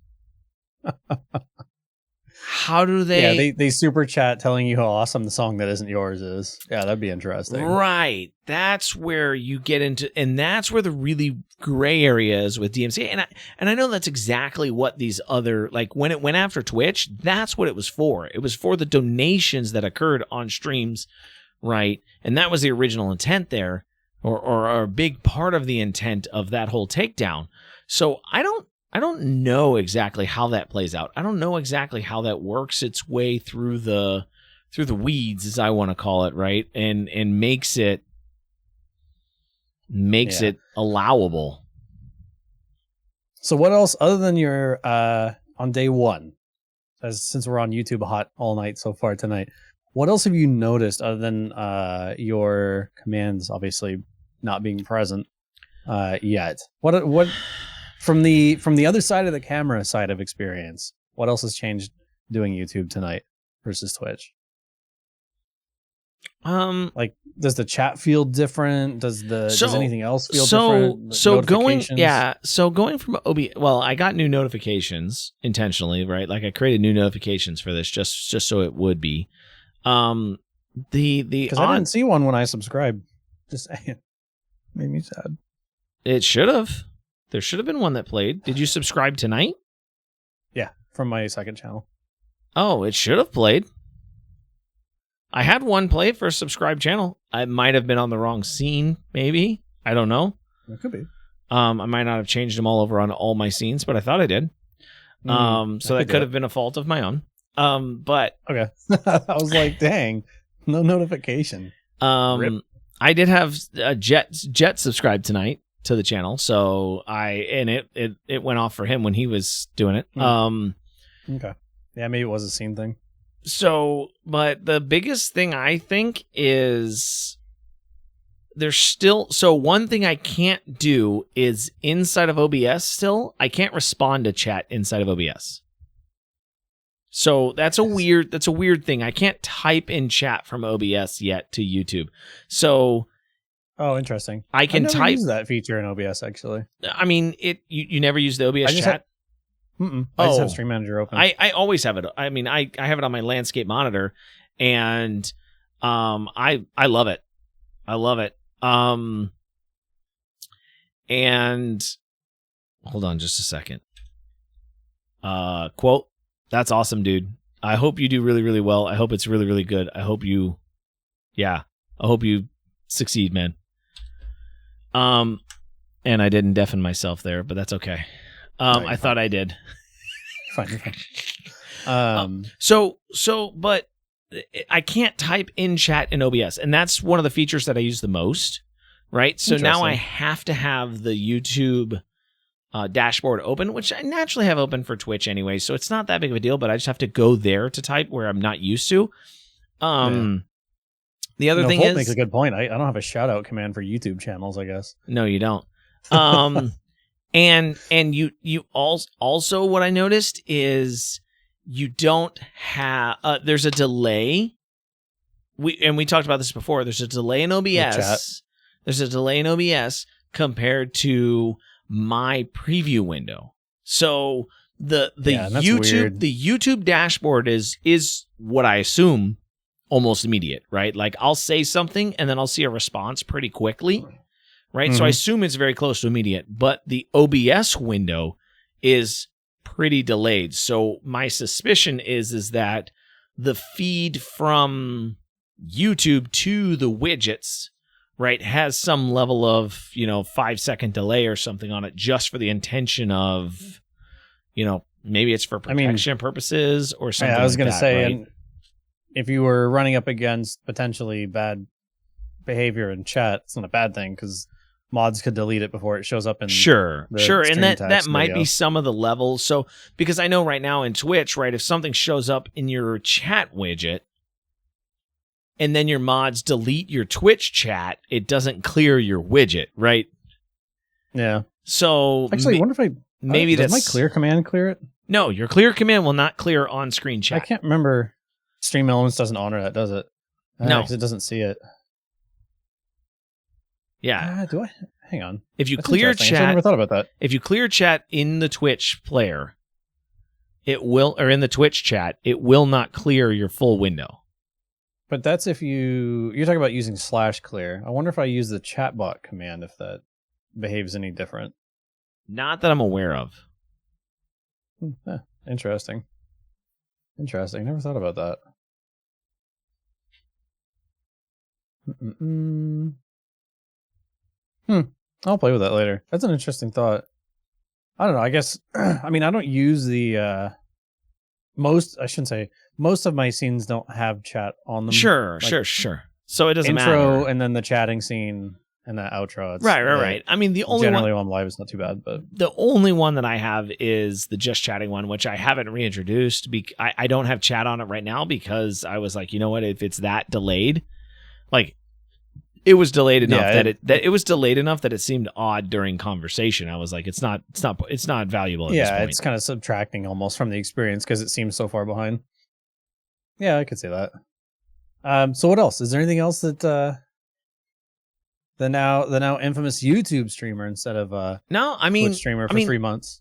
How do they... Yeah, they super chat telling you how awesome the song that isn't yours is. Yeah, that'd be interesting. Right. That's where you get into... And that's where the really gray area is with DMCA. And I know that's exactly what these other... Like, when it went after Twitch, that's what it was for. It was for the donations that occurred on streams, right? And that was the original intent there, or a big part of the intent of that whole takedown. So I don't know exactly how that plays out. I don't know exactly how that works its way through the weeds, as I want to call it, right? And makes it allowable. So what else other than your on day one, since we're on YouTube hot all night so far tonight, what else have you noticed other than your commands obviously not being present yet? What from the other side of the camera side of experience, what else has changed doing YouTube tonight versus Twitch? Like, does the chat feel different? Does anything else feel different? So going from well, I got new notifications intentionally, right? Like, I created new notifications for this just so it would be. Because I didn't see one when I subscribed. Just saying, made me sad. It should have. There should have been one that played. Did you subscribe tonight? Yeah, from my second channel. Oh, it should have played. I had one play for a subscribed channel. I might have been on the wrong scene, maybe. I don't know. It could be. I might not have changed them all over on all my scenes, but I thought I did. So that could have been a fault of my own. But okay. I was like, dang, no notification. Rip. I did have Jet subscribed tonight to the channel, so it went off for him when he was doing it. Okay. Yeah, maybe it was a scene thing. So, but the biggest thing I think is there's still... So one thing I can't do is inside of OBS still, I can't respond to chat inside of OBS. So that's a weird thing. I can't type in chat from OBS yet to YouTube. So... Oh, interesting. I can never type... used that feature in OBS, actually. I mean, you never use the OBS chat? I just have Stream Manager open. I always have it. I mean, I have it on my landscape monitor, and I love it. I love it. And hold on just a second. Quote, that's awesome, dude. I hope you do really, really well. I hope it's really, really good. I hope you succeed, man. And I didn't deafen myself there, but that's okay. I thought I did. Fine. But I can't type in chat in OBS, and that's one of the features that I use the most, right? So now I have to have the YouTube dashboard open, which I naturally have open for Twitch anyway, so it's not that big of a deal, but I just have to go there to type where I'm not used to. The other thing Volt makes a good point. I don't have a shout out command for YouTube channels, I guess. No, you don't. And you also what I noticed is you don't have there's a delay. We talked about this before. There's a delay in OBS. There's a delay in OBS compared to my preview window. So the YouTube dashboard is what I assume almost immediate, right? Like I'll say something and then I'll see a response pretty quickly, right? So I assume it's very close to immediate, but the OBS window is pretty delayed. So my suspicion is that the feed from YouTube to the widgets, right, has some level of, 5-second delay or something on it just for the intention of, maybe it's for protection purposes or something. I was going to say, right? and if you were running up against potentially bad behavior in chat, it's not a bad thing because mods could delete it before it shows up in sure, and that might video. be some of the levels. So because I know right now in Twitch, right, if something shows up in your chat widget and then your mods delete your Twitch chat, it doesn't clear your widget, right? Yeah. So actually, I wonder if does my clear command clear it? No, your clear command will not clear on-screen chat. I can't remember. Stream Elements doesn't honor that, does it? No, because it doesn't see it. Yeah. Do I? Hang on. If you clear chat, I never thought about that. If you clear chat in the Twitch player, it will, or in the Twitch chat, it will not clear your full window. But that's if you're talking about using /clear. I wonder if I use the chatbot command if that behaves any different. Not that I'm aware of. Interesting. Never thought about that. I'll play with that later. That's an interesting thought. I don't know. I guess, I don't use the, most of my scenes don't have chat on them. Sure. So it doesn't matter. Intro and then the chatting scene and the outro. Right. The only generally on live is not too bad, but the only one that I have is the just chatting one, which I haven't reintroduced. I don't have chat on it right now because I was like, you know what? If it's that delayed, like it was delayed enough that it was delayed enough that it seemed odd during conversation. I was like, it's not valuable. At this point. It's kind of subtracting almost from the experience because it seems so far behind. Yeah, I could say that. So what else? Is there anything else that the now infamous YouTube streamer instead of Twitch streamer for 3 months?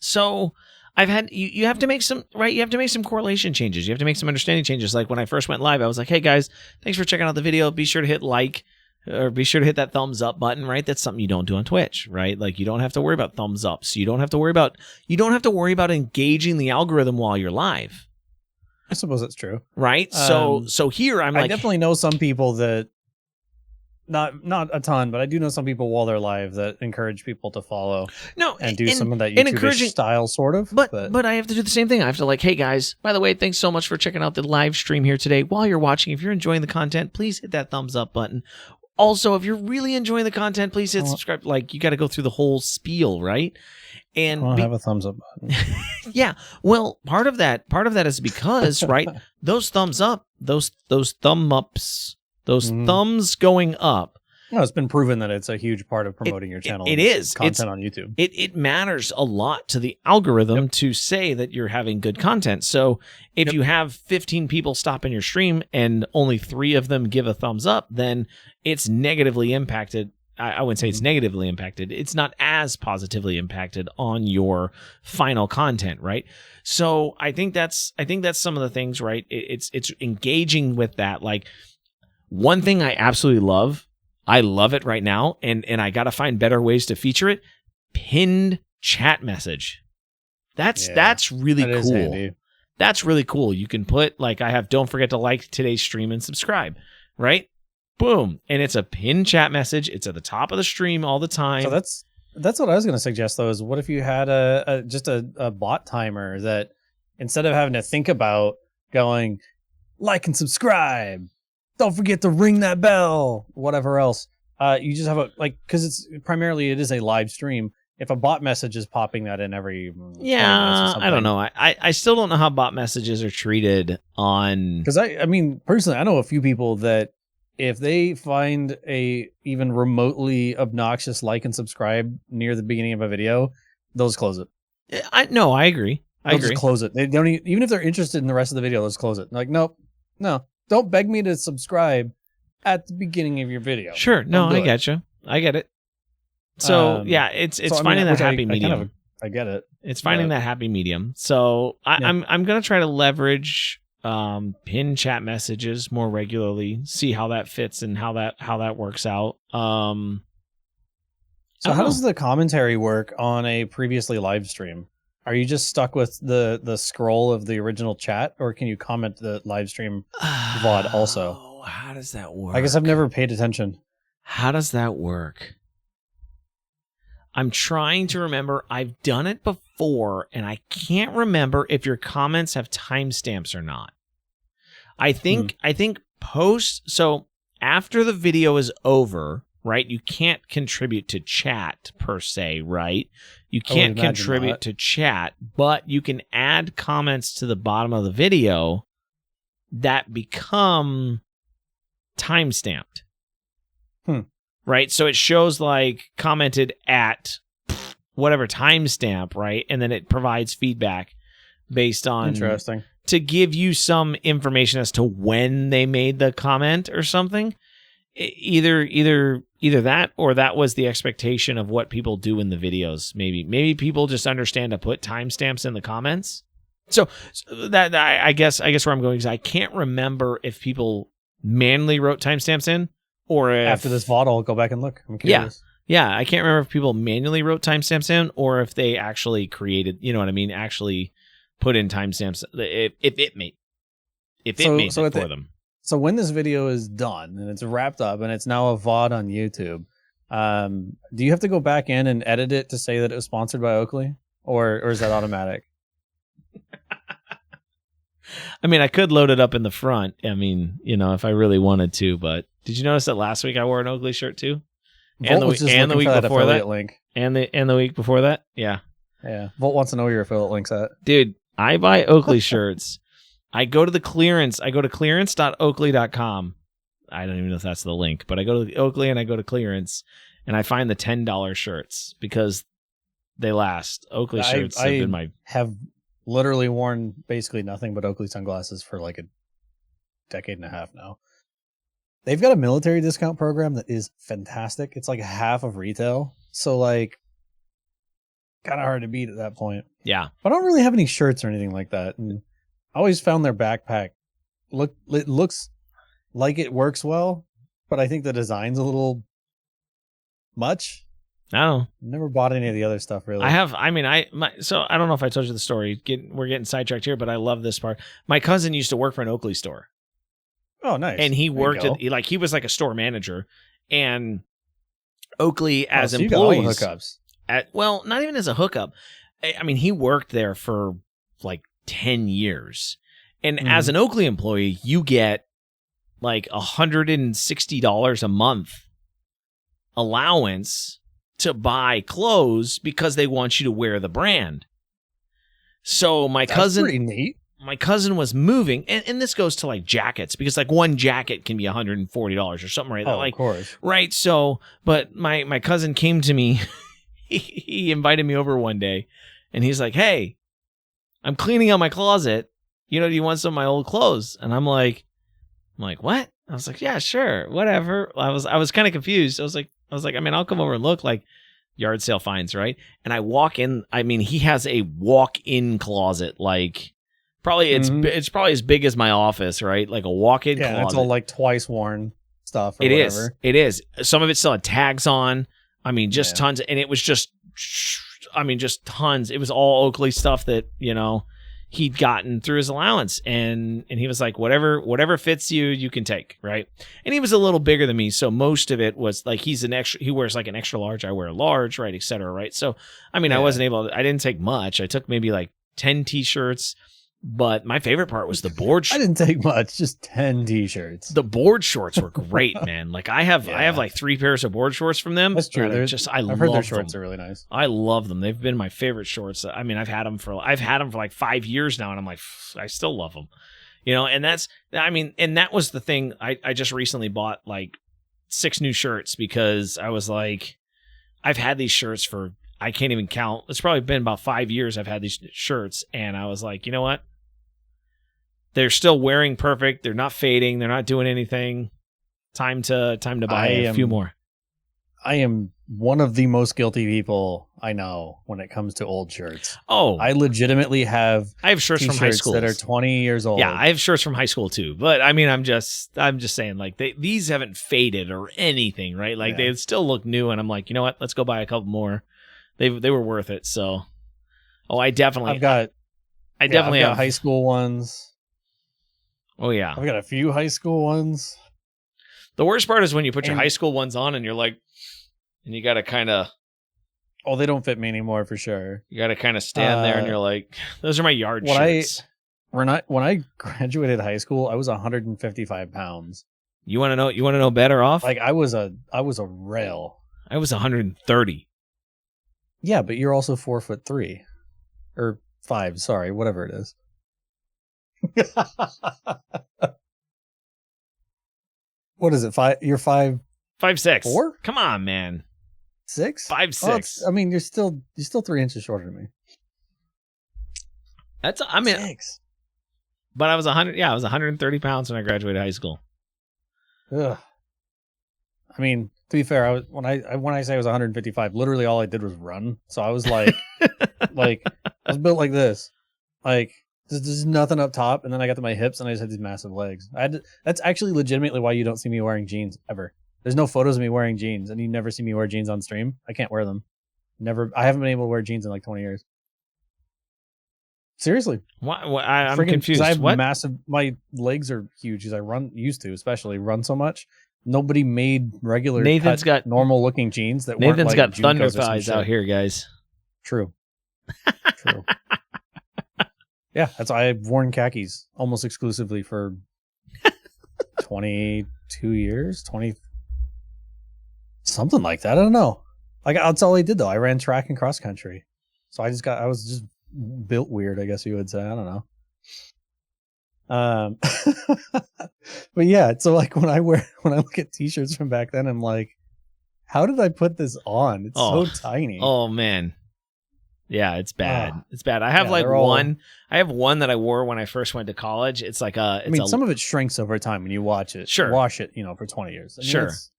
So I've had you have to make some You have to make some correlation changes. You have to make some understanding changes. Like when I first went live, I was like, hey guys, thanks for checking out the video. Be sure to hit like or be sure to hit that thumbs up button, right? That's something you don't do on Twitch, right? Like you don't have to worry about thumbs ups. You don't have to worry about engaging the algorithm while you're live. I suppose that's true. Right? So here I definitely know some people that not a ton, but I do know some people while they're live that encourage people to follow. And do some of that YouTube style sort of. But I have to do the same thing. I have to like, hey guys, by the way, thanks so much for checking out the live stream here today. While you're watching, if you're enjoying the content, please hit that thumbs up button. Also, if you're really enjoying the content, please hit subscribe. Like you got to go through the whole spiel, right? And I don't have a thumbs up button. Yeah. Well, part of that is because, right, those thumbs up, those thumb ups, those thumbs going up. No, it's been proven that it's a huge part of promoting your channel. It is content on YouTube. It matters a lot to the algorithm to say that you're having good content. So if you have 15 people stop in your stream and only 3 of them give a thumbs up, then it's negatively impacted. I wouldn't say it's negatively impacted. It's not as positively impacted on your final content, right? So I think that's some of the things, right? It's engaging with that. Like One thing I absolutely love, I love it right now, and I got to find better ways to feature it. Pinned chat message. That's really cool. That's really cool. You can put like I have. Don't forget to like today's stream and subscribe. Right? Boom, and it's a pinned chat message. It's at the top of the stream all the time. So that's what I was going to suggest though. Is what if you had a bot timer that instead of having to think about going like and subscribe, don't forget to ring that bell, whatever else. You just have because it is a live stream. If a bot message is popping that in every 20 minutes or something. I don't know. I still don't know how bot messages are treated on. Because I mean, personally, I know a few people that if they find a even remotely obnoxious like and subscribe near the beginning of a video, they'll just close it. I agree. They'll just close it. They don't even if they're interested in the rest of the video, they'll just close it. Like, nope, no, don't beg me to subscribe at the beginning of your video. Sure, no, I get you. I get it. So it's finding that happy medium. I get it. It's finding that happy medium. So I'm gonna try to leverage pin chat messages more regularly, see how that fits and how that works out. So how does the commentary work on a previously live stream? Are you just stuck with the scroll of the original chat, or can you comment the live stream VOD also? How does that work? I guess I've never paid attention. How does that work? I'm trying to remember. I've done it before, and I can't remember if your comments have timestamps or not. I think post. So after the video is over, right? You can't contribute to chat per se, right? You can't contribute to chat, but you can add comments to the bottom of the video that become timestamped. Right? So it shows like commented at whatever timestamp, right? And then it provides feedback based on interesting to give you some information as to when they made the comment or something. Either that or that was the expectation of what people do in the videos. Maybe people just understand to put timestamps in the comments. So that I guess where I'm going is I can't remember if people manually wrote timestamps in. Or if, after this VOD, I'll go back and look. I'm curious. Yeah. I can't remember if people manually wrote timestamps in or if they actually created, you know what I mean? Actually put in timestamps if it made it for them. So when this video is done and it's wrapped up and it's now a VOD on YouTube, do you have to go back in and edit it to say that it was sponsored by Oakley, or is that automatic? I mean, I could load it up in the front. I mean, if I really wanted to, but did you notice that last week I wore an Oakley shirt too? And the week before that link. And the week before that? Yeah. Yeah. Volt wants to know where your affiliate link's at. Dude, I buy Oakley shirts. I go to clearance.oakley.com. I don't even know if that's the link, but I go to Oakley and I go to clearance and I find the $10 shirts because they last. Oakley shirts have been my literally worn basically nothing but Oakley sunglasses for like a decade and a half now. They've got a military discount program that is fantastic. It's like half of retail. So like kind of hard to beat at that point. Yeah. But I don't really have any shirts or anything like that. And I always found their backpack it looks like it works well, but I think the design's a little much. I don't know. Never bought any of the other stuff really. So I don't know if I told you the story. We're getting sidetracked here, but I love this part. My cousin used to work for an Oakley store. Oh, nice. And he worked he was like a store manager, and Oakley as so employees. You got all the hookups. Not even as a hookup. I mean, he worked there for like 10 years. And as an Oakley employee, you get like $160 a month allowance to buy clothes because they want you to wear the brand. So that's pretty neat. My cousin was moving, and this goes to like jackets because like one jacket can be $140 or something, right? Oh, of course. Right. So, but my cousin came to me. He invited me over one day, and he's like, "Hey, I'm cleaning out my closet. Do you want some of my old clothes?" And I'm like, "What?" I was like, "Yeah, sure, whatever." I was kind of confused. I was like, I mean, I'll come over and look, like yard sale finds, right? And I walk in. I mean, he has a walk-in closet, like probably it's probably as big as my office, right? Like a walk-in closet. It's all like twice worn. stuff or it whatever. It is. Some of it still had tags on. I mean, just tons. And it was just tons. It was all Oakley stuff that, he'd gotten through his allowance. And he was like, whatever fits you, you can take. Right. And he was a little bigger than me. So most of it was like, he wears like an extra large. I wear a large, right. Et cetera. Right. So, I mean, I didn't take much. I took maybe like 10 t-shirts. But my favorite part was the board shorts. I didn't take much, just 10 t-shirts. The board shorts were great, man. Like I have like 3 pairs of board shorts from them. That's true. I've heard their shorts are really nice. I love them. They've been my favorite shorts. I mean, I've had them for like 5 years now, and I'm like, I still love them. And that was the thing. I just recently bought like 6 new shirts because I was like, I've had these shirts for, I can't even count. It's probably been about 5 years I've had these shirts, and I was like, you know what? They're still wearing perfect. They're not fading. They're not doing anything. Time to buy a few more. I am one of the most guilty people I know when it comes to old shirts. Oh, I legitimately have. I have shirts from high school that are 20 years old. Yeah, I have shirts from high school too. But I mean, I'm just saying, like these haven't faded or anything, right? Like they still look new, and I'm like, you know what? Let's go buy a couple more. They were worth it. So, I definitely have high school ones. Oh, yeah. I've got a few high school ones. The worst part is when you put your high school ones on and you're like, and you got to kind of. Oh, they don't fit me anymore for sure. You got to kind of stand there and you're like, those are my yard shirts. When I graduated high school, I was 155 pounds. You want to know better off? Like I was a rail. I was 130. Yeah, but you're also 4'3" or 5. Sorry, whatever it is. What is it? 5? You're 5'6". 4? Come on, man. 6? 5'6". I mean, you're still 3 inches shorter than me. That's 6. But I was 100. Yeah, I was 130 pounds when I graduated high school. Ugh. I mean, to be fair, when I say I was 155, literally all I did was run. So I was like, I was built like this, like. There's nothing up top, and then I got to my hips, and I just had these massive legs. That's actually legitimately why you don't see me wearing jeans ever. There's no photos of me wearing jeans, and you never see me wear jeans on stream. I can't wear them. Never. I haven't been able to wear jeans in like 20 years. Seriously. I'm confused. I have massive. My legs are huge because I especially run so much. Nobody made regular. Nathan's got normal looking jeans that. Nathan's got thunder thighs out here, guys. True. Yeah, that's why I've worn khakis almost exclusively for 22 years, 20 something like that. I don't know. Like that's all I did though. I ran track and cross country, so I was just built weird, I guess you would say. I don't know. But yeah, so like when I look at t-shirts from back then, I'm like, how did I put this on? It's so tiny. Oh man. Yeah, it's bad. It's bad. I have one. I have one that I wore when I first went to college. It's like some of it shrinks over time when you watch it. Sure. Wash it, for 20 years.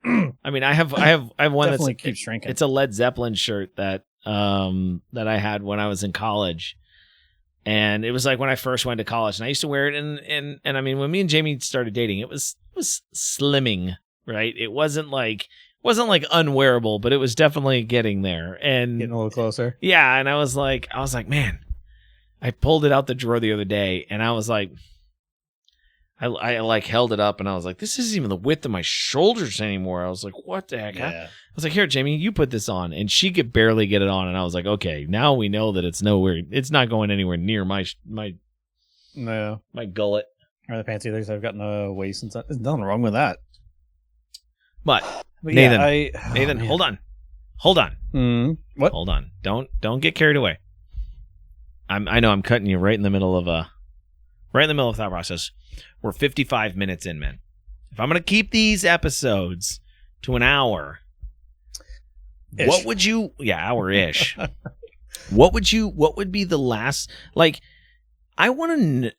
I mean, I have one definitely keeps shrinking. It's a Led Zeppelin shirt that I had when I was in college. And it was like when I first went to college, and I used to wear it and I mean, when me and Jamie started dating, it was slimming, right? It wasn't like unwearable, but it was definitely getting there and getting a little closer. Yeah. And I was like, man, I pulled it out the drawer the other day and I was like, I like held it up and I was like, this isn't even the width of my shoulders anymore. I was like, what the heck? Yeah. I was like, here, Jamie, you put this on. And she could barely get it on. And I was like, okay, now we know that it's not going anywhere near my gullet. Or the pants either. So I've gotten a waist and stuff. There's nothing wrong with that. But Nathan, Nathan, hold on. What? Hold on. Don't get carried away. I know I'm cutting you right in the middle of that process. We're 55 minutes in, man. If I'm going to keep these episodes to an hour, what would you, hour-ish. what would be the last, like, I want to,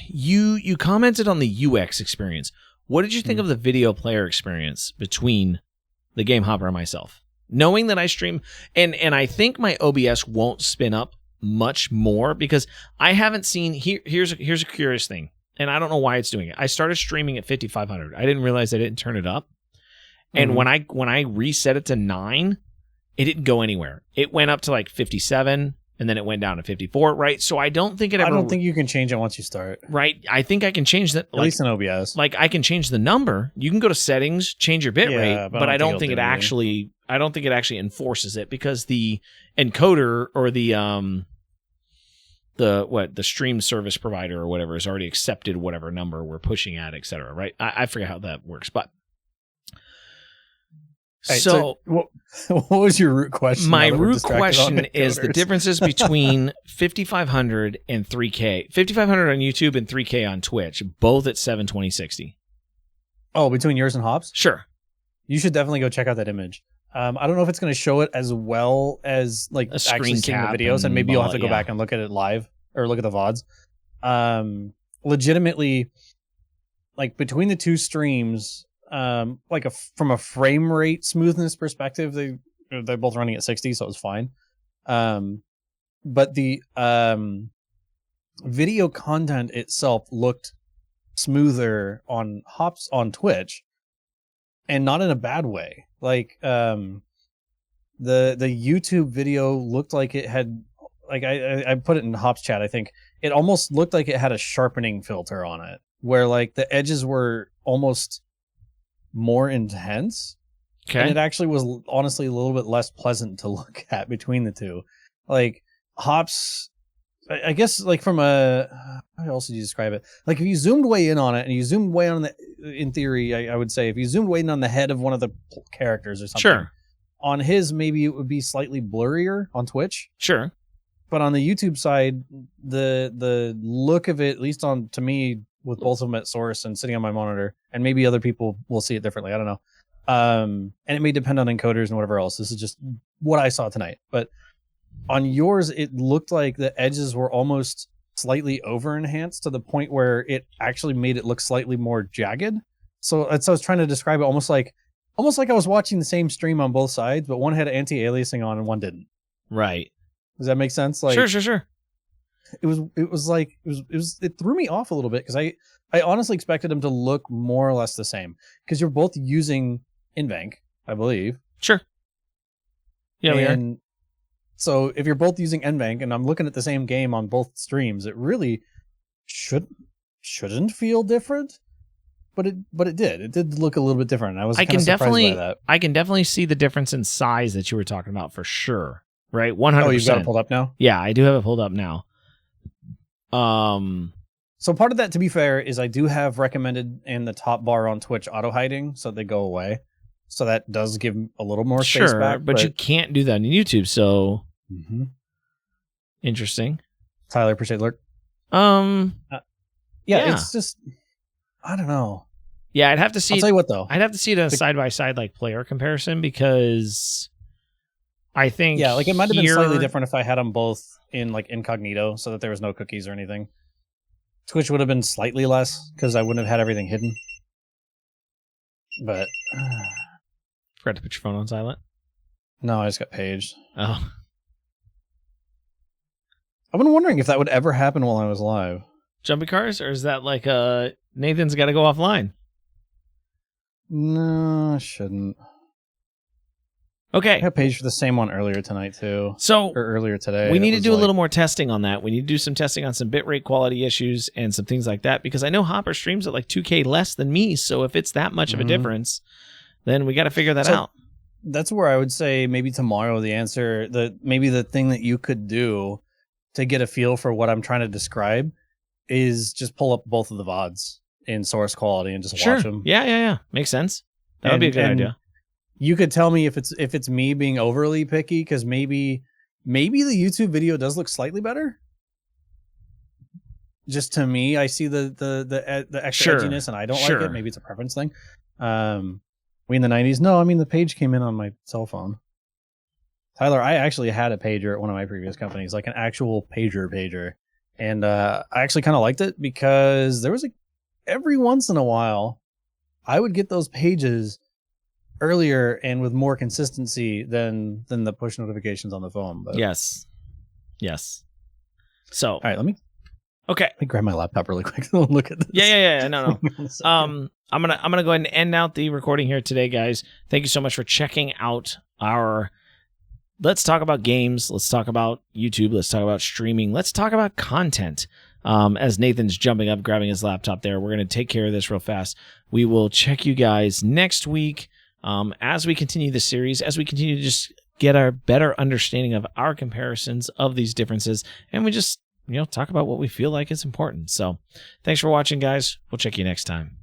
you commented on the UX experience. What did you think of the video player experience between the Game Hopper and myself? Knowing that I stream, and I think my OBS won't spin up much more because I haven't seen, here's a curious thing. and I don't know why it's doing it. I started streaming at 5,500. I didn't realize I didn't turn it up. And when I reset it to 9, it didn't go anywhere. It went up to like 57, and then it went down to 54, right? So I don't think it ever... I don't think you can change it once you start. Right? I think I can change that. At least in OBS. Like, I can change the number. You can go to settings, change your bit rate, but I don't think it actually... I don't think it actually enforces it, because the encoder or the stream service provider or whatever has already accepted whatever number we're pushing at, etc. Right? I forget how that works, but... Right, so what was your root question? My root question is the differences between 5,500 and 3K. 5,500 on YouTube and 3K on Twitch, both at 720/60. Oh, between yours and Hops? Sure. You should definitely go check out that image. I don't know if it's going to show it as well as like a screen actually seeing the videos, and maybe you'll have to go back and look at it live or look at the VODs. Legitimately, like between the two streams, like from a frame rate smoothness perspective, they're both running at 60, so it was fine. But the video content itself looked smoother on Hops on Twitch, and not in a bad way. Like the YouTube video looked like it had, like I put it in Hops chat, I think it almost looked like it had a sharpening filter on it, where like the edges were almost more intense. Okay. And it actually was honestly a little bit less pleasant to look at between the two. Like Hops, I guess, like from a, how else did you describe it? Like if you zoomed way in on it and you zoomed way on in theory, I would say if you zoomed way in on the head of one of the characters or something. Sure. On his, maybe it would be slightly blurrier on Twitch. Sure. But on the YouTube side, the look of it, at least on to me, with both of them at source and sitting on my monitor, and maybe other people will see it differently. I don't know. And it may depend on encoders and whatever else. This is just what I saw tonight. But on yours, it looked like the edges were almost slightly over enhanced to the point where it actually made it look slightly more jagged. So I was trying to describe it almost like I was watching the same stream on both sides, but one had anti-aliasing on and one didn't. Right. Does that make sense? Like, sure. It threw me off a little bit, because I honestly expected them to look more or less the same, because you're both using InVank, I believe. Sure. Yeah, we are. So if you're both using NVANC and I'm looking at the same game on both streams, it really shouldn't feel different, but it did. It did look a little bit different. I can surprised by that. I can definitely see the difference in size that you were talking about for sure. Right, 100%. Oh, you've got it pulled up now? Yeah, I do have it pulled up now. So part of that, to be fair, is I do have recommended in the top bar on Twitch auto hiding, so they go away. So that does give a little more space back. But you can't do that on YouTube, so interesting. Tyler, appreciate the lurk. Yeah, it's just, I don't know. Yeah, I'd have to see. I'll tell you what, though. I'd have to see it a side-by-side like player comparison, because I think like it might have been slightly different if I had them both in like incognito, so that there was no cookies or anything. Twitch would have been slightly less because I wouldn't have had everything hidden. But forgot to put your phone on silent. No, I just got paged. Oh, I've been wondering if that would ever happen while I was live. Jumping cars, or is that like Nathan's got to go offline? No, I shouldn't. Okay. I got paged for the same one earlier tonight, too. Or earlier today. We need to do a little more testing on that. We need to do some testing on some bitrate quality issues and some things like that, because I know Hopper streams at like 2K less than me, so if it's that much of a difference, then we got to figure that out. That's where I would say maybe tomorrow maybe the thing that you could do to get a feel for what I'm trying to describe is just pull up both of the VODs in source quality and just watch them. Yeah. Makes sense. That would be a good idea. You could tell me if it's me being overly picky, because maybe the YouTube video does look slightly better. Just to me, I see the extra edginess, and I don't like it. Maybe it's a preference thing. We in the 90s? No, I mean the page came in on my cell phone. Tyler, I actually had a pager at one of my previous companies, like an actual pager, and I actually kind of liked it, because there was every once in a while I would get those pages earlier and with more consistency than the push notifications on the phone. But yes. So all right, let me Okay. Let me grab my laptop really quick. Look at this. Yeah. No. I'm gonna go ahead and end out the recording here today, guys. Thank you so much for checking out our. Let's talk about games. Let's talk about YouTube. Let's talk about streaming. Let's talk about content. As Nathan's jumping up, grabbing his laptop there, we're going to take care of this real fast. We will check you guys next week as we continue the series, as we continue to just get our better understanding of our comparisons of these differences, and we just talk about what we feel like is important. So thanks for watching, guys. We'll check you next time.